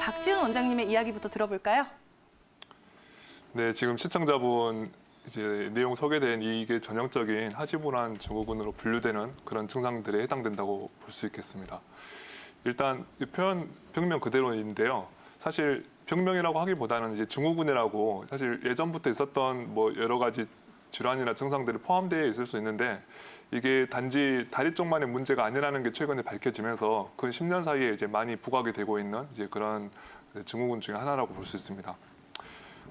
박지훈 원장님의 이야기부터 들어볼까요? 네, 지금 시청자분 이제 내용 소개된 이게 전형적인 하지불안 증후군으로 분류되는 그런 증상들에 해당된다고 볼 수 있겠습니다. 일단 이 표현 병명 그대로인데요. 사실 병명이라고 하기보다는 이제 증후군이라고 사실 예전부터 있었던 뭐 여러 가지 질환이나 증상들이 포함되어 있을 수 있는데 이게 단지 다리 쪽만의 문제가 아니라는 게 최근에 밝혀지면서 그 10년 사이에 이제 많이 부각이 되고 있는 이제 그런 증후군 중에 하나라고 볼 수 있습니다.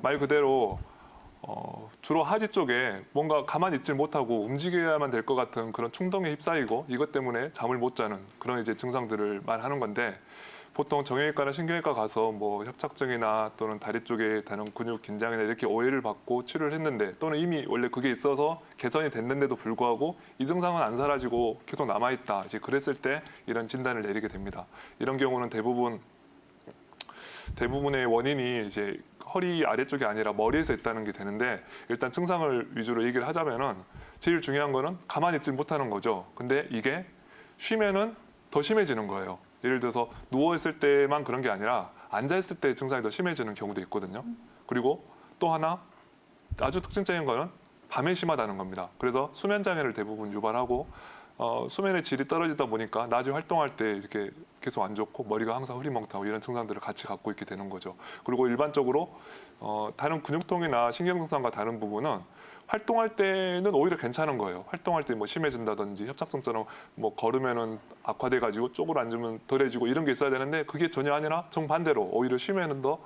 말 그대로 주로 하지 쪽에 뭔가 가만히 있질 못하고 움직여야만 될 것 같은 그런 충동에 휩싸이고 이것 때문에 잠을 못 자는 그런 이제 증상들을 말하는 건데 보통 정형외과나 신경외과 가서 뭐 협착증이나 또는 다리 쪽에 다른 근육 긴장이나 이렇게 오해를 받고 치료를 했는데 또는 이미 원래 그게 있어서 개선이 됐는데도 불구하고 이 증상은 안 사라지고 계속 남아있다. 이제 그랬을 때 이런 진단을 내리게 됩니다. 이런 경우는 대부분의 원인이 이제 허리 아래쪽이 아니라 머리에서 있다는 게 되는데 일단 증상을 위주로 얘기를 하자면은 제일 중요한 거는 가만히 있지 못하는 거죠. 근데 이게 쉬면은 더 심해지는 거예요. 예를 들어서 누워있을 때만 그런 게 아니라 앉아있을 때 증상이 더 심해지는 경우도 있거든요. 그리고 또 하나 아주 특징적인 거는 밤에 심하다는 겁니다. 그래서 수면 장애를 대부분 유발하고 수면의 질이 떨어지다 보니까 낮에 활동할 때 이렇게 계속 안 좋고 머리가 항상 흐리멍텅하고 이런 증상들을 같이 갖고 있게 되는 거죠. 그리고 일반적으로 다른 근육통이나 신경증상과 다른 부분은 활동할 때는 오히려 괜찮은 거예요. 활동할 때 뭐 심해진다든지 협착증처럼 뭐 걸으면은 악화돼가지고 쪼그려 앉으면 덜해지고 이런 게 있어야 되는데 그게 전혀 아니라 정반대로 오히려 쉬면은 더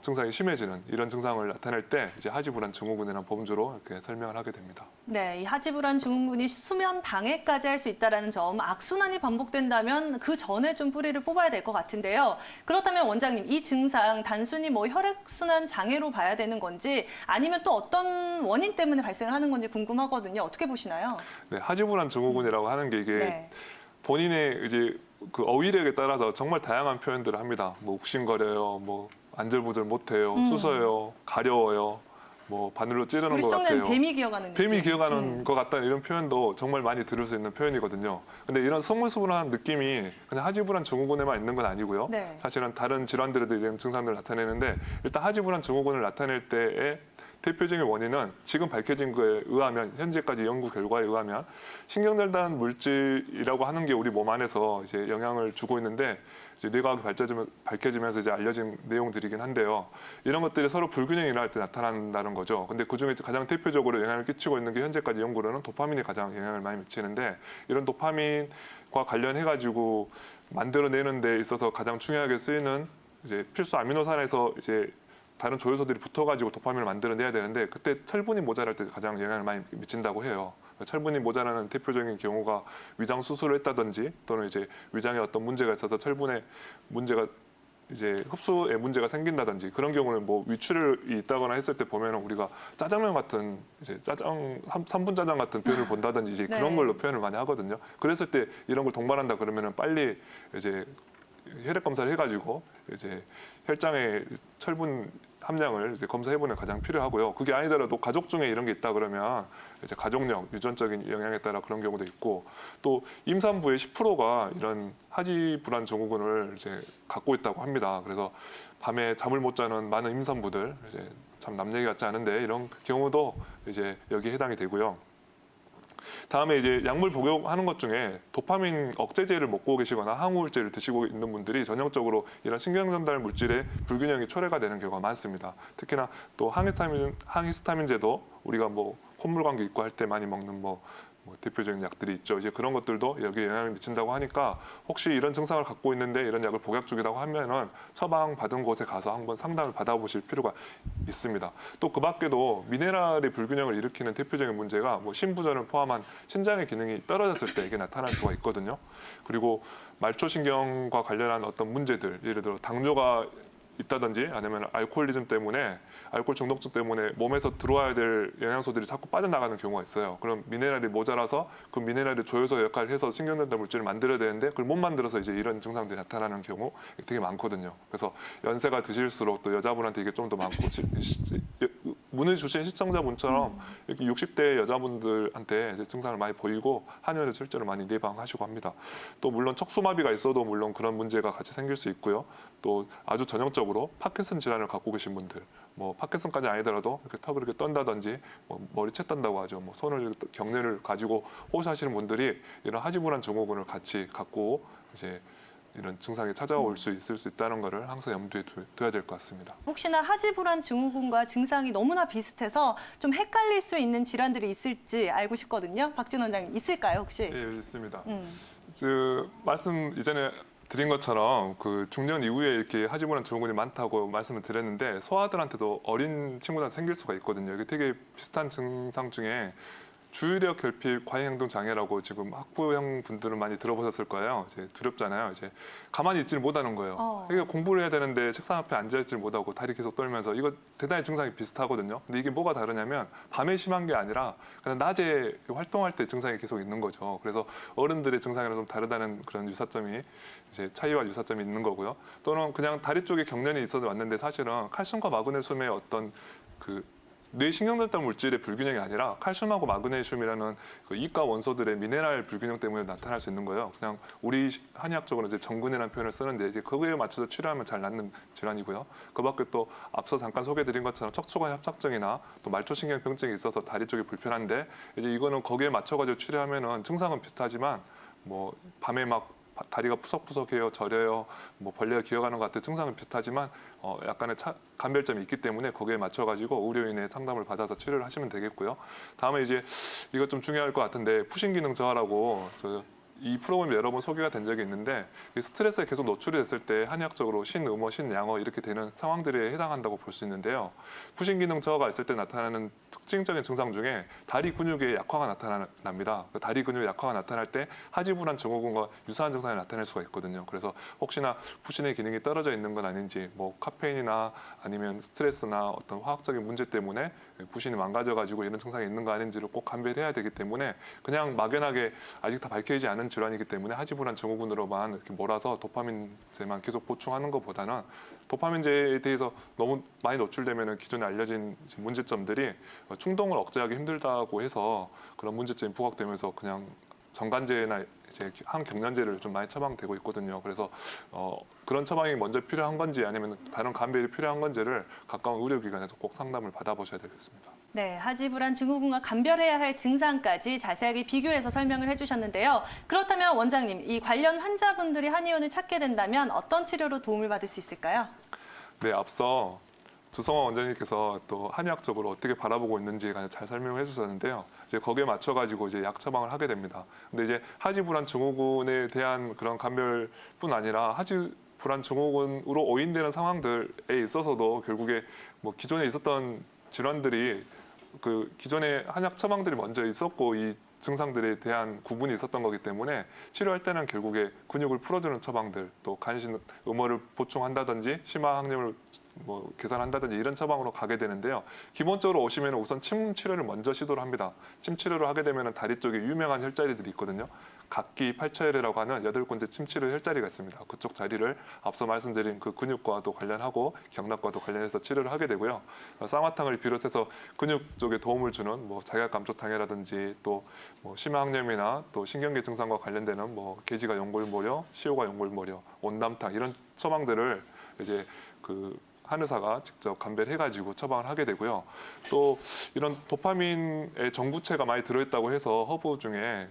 증상이 심해지는 이런 증상을 나타낼 때 이제 하지불안 증후군이라는 범주로 이렇게 설명을 하게 됩니다. 네, 이 하지불안 증후군이 수면 방해까지 할 수 있다는 점, 악순환이 반복된다면 그 전에 좀 뿌리를 뽑아야 될 것 같은데요. 그렇다면 원장님, 이 증상 단순히 뭐 혈액순환 장애로 봐야 되는 건지 아니면 또 어떤 원인 때문에 발생을 하는 건지 궁금하거든요. 어떻게 보시나요? 네, 하지불안 증후군이라고 하는 게 이게 네. 본인의 이제 그 어휘력에 따라서 정말 다양한 표현들을 합니다. 뭐 욱신거려요, 뭐 안절부절 못해요, 쑤서요, 가려워요, 뭐 바늘로 찌르는 우리 것 속내는 같아요. 뱀이 기어가는 뱀이 느낌. 기어가는 것 같다는 이런 표현도 정말 많이 들을 수 있는 표현이거든요. 근데 이런 스물스물한 느낌이 그냥 하지불안 증후군에만 있는 건 아니고요. 네. 사실은 다른 질환들에도 이런 증상들을 나타내는데 일단 하지불안 증후군을 나타낼 때의 대표적인 원인은 지금 밝혀진 거에 의하면 현재까지 연구 결과에 의하면 신경절단 물질이라고 하는 게 우리 몸 안에서 이제 영향을 주고 있는데 이제 뇌과학이 밝혀지면서 이제 알려진 내용들이긴 한데요. 이런 것들이 서로 불균형이 일어날 때 나타난다는 거죠. 근데 그중에 가장 대표적으로 영향을 끼치고 있는 게 현재까지 연구로는 도파민이 가장 영향을 많이 미치는데 이런 도파민과 관련해가지고 만들어내는 데 있어서 가장 중요하게 쓰이는 이제 필수 아미노산에서 이제 다른 조효소들이 붙어가지고 도파민을 만들어내야 되는데 그때 철분이 모자랄 때 가장 영향을 많이 미친다고 해요. 철분이 모자라는 대표적인 경우가 위장 수술을 했다든지 또는 이제 위장에 어떤 문제가 있어서 철분에 문제가 이제 흡수에 문제가 생긴다든지 그런 경우는 뭐 위출이 있다거나 했을 때 보면은 우리가 짜장면 같은 이제 짜장 3분 짜장 같은 표현을 본다든지 이제 네. 그런 걸로 표현을 많이 하거든요. 그랬을 때 이런 걸 동반한다 그러면은 빨리 이제 혈액 검사를 해가지고 이제 혈장의 철분 함량을 이제 검사해보는 게 가장 필요하고요. 그게 아니더라도 가족 중에 이런 게 있다 그러면 이제 가족력, 유전적인 영향에 따라 그런 경우도 있고 또 임산부의 10%가 이런 하지불안 증후군을 이제 갖고 있다고 합니다. 그래서 밤에 잠을 못 자는 많은 임산부들 이제 참 남 얘기 같지 않은데 이런 경우도 이제 여기에 해당이 되고요. 다음에 이제 약물 복용하는 것 중에 도파민 억제제를 먹고 계시거나 항우울제를 드시고 있는 분들이 전형적으로 이런 신경전달 물질의 불균형이 초래가 되는 경우가 많습니다. 특히나 또 항히스타민제도 우리가 뭐 콧물 감기 있고 할 때 많이 먹는 뭐 대표적인 약들이 있죠. 이제 그런 것들도 여기에 영향을 미친다고 하니까 혹시 이런 증상을 갖고 있는데 이런 약을 복약 중이라고 하면은 처방 받은 곳에 가서 한번 상담을 받아보실 필요가 있습니다. 또 그 밖에도 미네랄의 불균형을 일으키는 대표적인 문제가 뭐 신부전을 포함한 신장의 기능이 떨어졌을 때 이게 나타날 수가 있거든요. 그리고 말초신경과 관련한 어떤 문제들, 예를 들어 당뇨가 있다든지 아니면 알코올리즘 때문에 알코올 중독증 때문에 몸에서 들어와야 될 영양소들이 자꾸 빠져나가는 경우가 있어요. 그럼 미네랄이 모자라서 그 미네랄이 조효소 역할을 해서 신경전달 물질을 만들어야 되는데 그걸 못 만들어서 이제 이런 증상들이 나타나는 경우 되게 많거든요. 그래서 연세가 드실수록 또 여자분한테 이게 좀 더 많고 문의 주신 시청자분처럼 이렇게 60대 여자분들한테 이제 증상을 많이 보이고 한의원에 실제로 많이 내방하시고 합니다. 또 물론 척수마비가 있어도 물론 그런 문제가 같이 생길 수 있고요. 또 아주 전형적으로 파킨슨 질환을 갖고 계신 분들, 뭐 파킨슨까지 아니더라도 이렇게 턱을 이렇게 떤다든지 뭐 머리 채 떤다고 하죠. 뭐 손을 경련을 가지고 호소하시는 분들이 이런 하지불안 증후군을 같이 갖고 이제 이런 증상이 찾아올 수 있을 수 있다는 것을 항상 염두에 둬야 될 것 같습니다. 혹시나 하지불안 증후군과 증상이 너무나 비슷해서 좀 헷갈릴 수 있는 질환들이 있을지 알고 싶거든요. 박준 원장님 있을까요 혹시? 예, 있습니다. 말씀 이전에 드린 것처럼 그 중년 이후에 이렇게 하지불안 증후군이 많다고 말씀을 드렸는데 소아들한테도 어린 친구들한테 생길 수가 있거든요. 이게 되게 비슷한 증상 중에 주의력 결핍 과잉행동 장애라고 지금 학부형 분들은 많이 들어보셨을 거예요. 이제 두렵잖아요. 이제 가만히 있지를 못하는 거예요. 이게 공부를 해야 되는데 책상 앞에 앉아 있지를 못하고 다리 계속 떨면서 이거 대단히 증상이 비슷하거든요. 근데 이게 뭐가 다르냐면 밤에 심한 게 아니라 그냥 낮에 활동할 때 증상이 계속 있는 거죠. 그래서 어른들의 증상이랑 좀 다르다는 그런 유사점이 이제 차이와 유사점이 있는 거고요. 또는 그냥 다리 쪽에 경련이 있어서 왔는데 사실은 칼슘과 마그네슘의 어떤 그 뇌 신경전달 물질의 불균형이 아니라 칼슘하고 마그네슘이라는 그 이가 원소들의 미네랄 불균형 때문에 나타날 수 있는 거예요. 그냥 우리 한의학적으로 이제 정근이라는 표현을 쓰는데 이제 거기에 맞춰서 치료하면 잘 낫는 질환이고요. 그밖에 또 앞서 잠깐 소개드린 것처럼 척추관 협착증이나 또 말초신경병증이 있어서 다리 쪽이 불편한데 이제 이거는 거기에 맞춰가지고 치료하면은 증상은 비슷하지만 뭐 밤에 막 다리가 푸석푸석해요, 저려요, 뭐 벌레가 기어가는 것 같은 증상은 비슷하지만 약간의 감별점이 있기 때문에 거기에 맞춰가지고 의료인의 상담을 받아서 치료를 하시면 되겠고요. 다음에 이제 이것 좀 중요할 것 같은데 푸신기능 저하라고 이 프로그램 여러 번 소개가 된 적이 있는데 스트레스에 계속 노출이 됐을 때 한의학적으로 신음어, 신양어 이렇게 되는 상황들에 해당한다고 볼 수 있는데요. 푸신기능 저하가 있을 때 나타나는 특징적인 증상 중에 다리 근육의 약화가 나타납니다. 다리 근육의 약화가 나타날 때 하지불안 증후군과 유사한 증상이 나타날 수가 있거든요. 그래서 혹시나 푸신의 기능이 떨어져 있는 건 아닌지 뭐 카페인이나 아니면 스트레스나 어떤 화학적인 문제 때문에 푸신이 망가져가지고 이런 증상이 있는 거 아닌지를 꼭 감별해야 되기 때문에 그냥 막연하게 아직 다 밝혀지지 않은 질환이기 때문에 하지불안 증후군으로만 이렇게 몰아서 도파민제만 계속 보충하는 것보다는 도파민제에 대해서 너무 많이 노출되면 기존에 알려진 문제점들이 충동을 억제하기 힘들다고 해서 그런 문제점이 부각되면서 그냥 정관제나 이제 항경련제를 좀 많이 처방되고 있거든요. 그래서 그런 처방이 먼저 필요한 건지 아니면 다른 감별이 필요한 건지를 가까운 의료기관에서 꼭 상담을 받아보셔야 되겠습니다. 네, 하지불안 증후군과 감별해야 할 증상까지 자세하게 비교해서 설명을 해주셨는데요. 그렇다면 원장님, 이 관련 환자분들이 한의원을 찾게 된다면 어떤 치료로 도움을 받을 수 있을까요? 네, 앞서 주성환 원장님께서 또 한의학적으로 어떻게 바라보고 있는지에 관해 잘 설명을 해주셨는데요. 이제 거기에 맞춰가지고 이제 약 처방을 하게 됩니다. 근데 이제 하지불안 증후군에 대한 그런 감별뿐 아니라 하지불안 증후군으로 오인되는 상황들에 있어서도 결국에 뭐 기존에 있었던 질환들이 그 기존의 한약 처방들이 먼저 있었고 이 증상들에 대한 구분이 있었던 거기 때문에 치료할 때는 결국에 근육을 풀어주는 처방들 또 간신 음어를 보충한다든지 심화 항염을 뭐 개선한다든지 이런 처방으로 가게 되는데요. 기본적으로 오시면 우선 침 치료를 먼저 시도를 합니다. 침 치료를 하게 되면 다리 쪽에 유명한 혈자리들이 있거든요. 각기 팔처혈이라고 하는 8군데 침치료 혈자리가 있습니다. 그쪽 자리를 앞서 말씀드린 그 근육과도 관련하고 경락과도 관련해서 치료를 하게 되고요. 쌍화탕을 비롯해서 근육 쪽에 도움을 주는 뭐 자약감초탕이라든지 또 뭐 심화항염이나 또 신경계 증상과 관련되는 뭐 계지가 연골모려, 시호가 연골모려, 온담탕 이런 처방들을 이제 그 한의사가 직접 감별해가지고 처방을 하게 되고요. 또 이런 도파민의 정부체가 많이 들어있다고 해서 허브 중에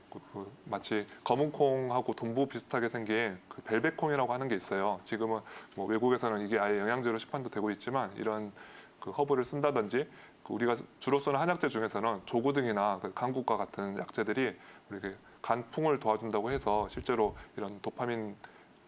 마치 검은콩하고 돈부 비슷하게 생긴 그 벨벳콩이라고 하는 게 있어요. 지금은 뭐 외국에서는 이게 아예 영양제로 시판도 되고 있지만 이런 그 허브를 쓴다든지 우리가 주로 쓰는 한약재 중에서는 조구등이나 그 강국과 같은 약재들이 우리 간풍을 도와준다고 해서 실제로 이런 도파민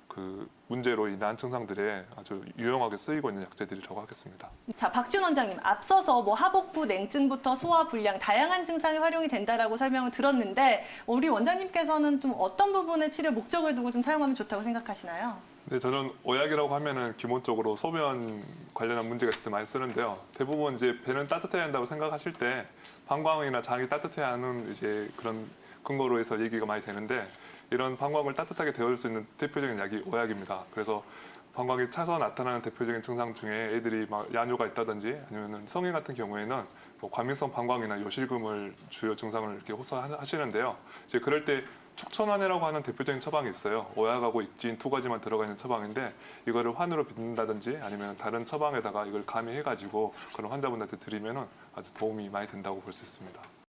그 문제로 인한 증상들에 아주 유용하게 쓰이고 있는 약재들이라고 하겠습니다. 자, 박준 원장님, 앞서서 뭐 하복부 냉증부터 소화불량 다양한 증상이 활용이 된다라고 설명을 들었는데 우리 원장님께서는 좀 어떤 부분의 치료 목적을 두고 좀 사용하면 좋다고 생각하시나요? 네, 저는 오약이라고 하면은 기본적으로 소변 관련한 문제가 있을 때 많이 쓰는데요. 대부분 이제 배는 따뜻해야 한다고 생각하실 때 방광이나 장이 따뜻해야 하는 이제 그런 근거로 해서 얘기가 많이 되는데 이런 방광을 따뜻하게 데울 수 있는 대표적인 약이 오약입니다. 그래서 방광이 차서 나타나는 대표적인 증상 중에 애들이 막 야뇨가 있다든지 아니면은 성인 같은 경우에는 뭐 과민성 방광이나 요실금을 주요 증상을 이렇게 호소하시는데요. 이제 그럴 때 축천환해라고 하는 대표적인 처방이 있어요. 오약하고 익진 두 가지만 들어가 있는 처방인데 이거를 환으로 빚는다든지 아니면 다른 처방에다가 이걸 가미해가지고 그런 환자분들한테 드리면은 아주 도움이 많이 된다고 볼 수 있습니다.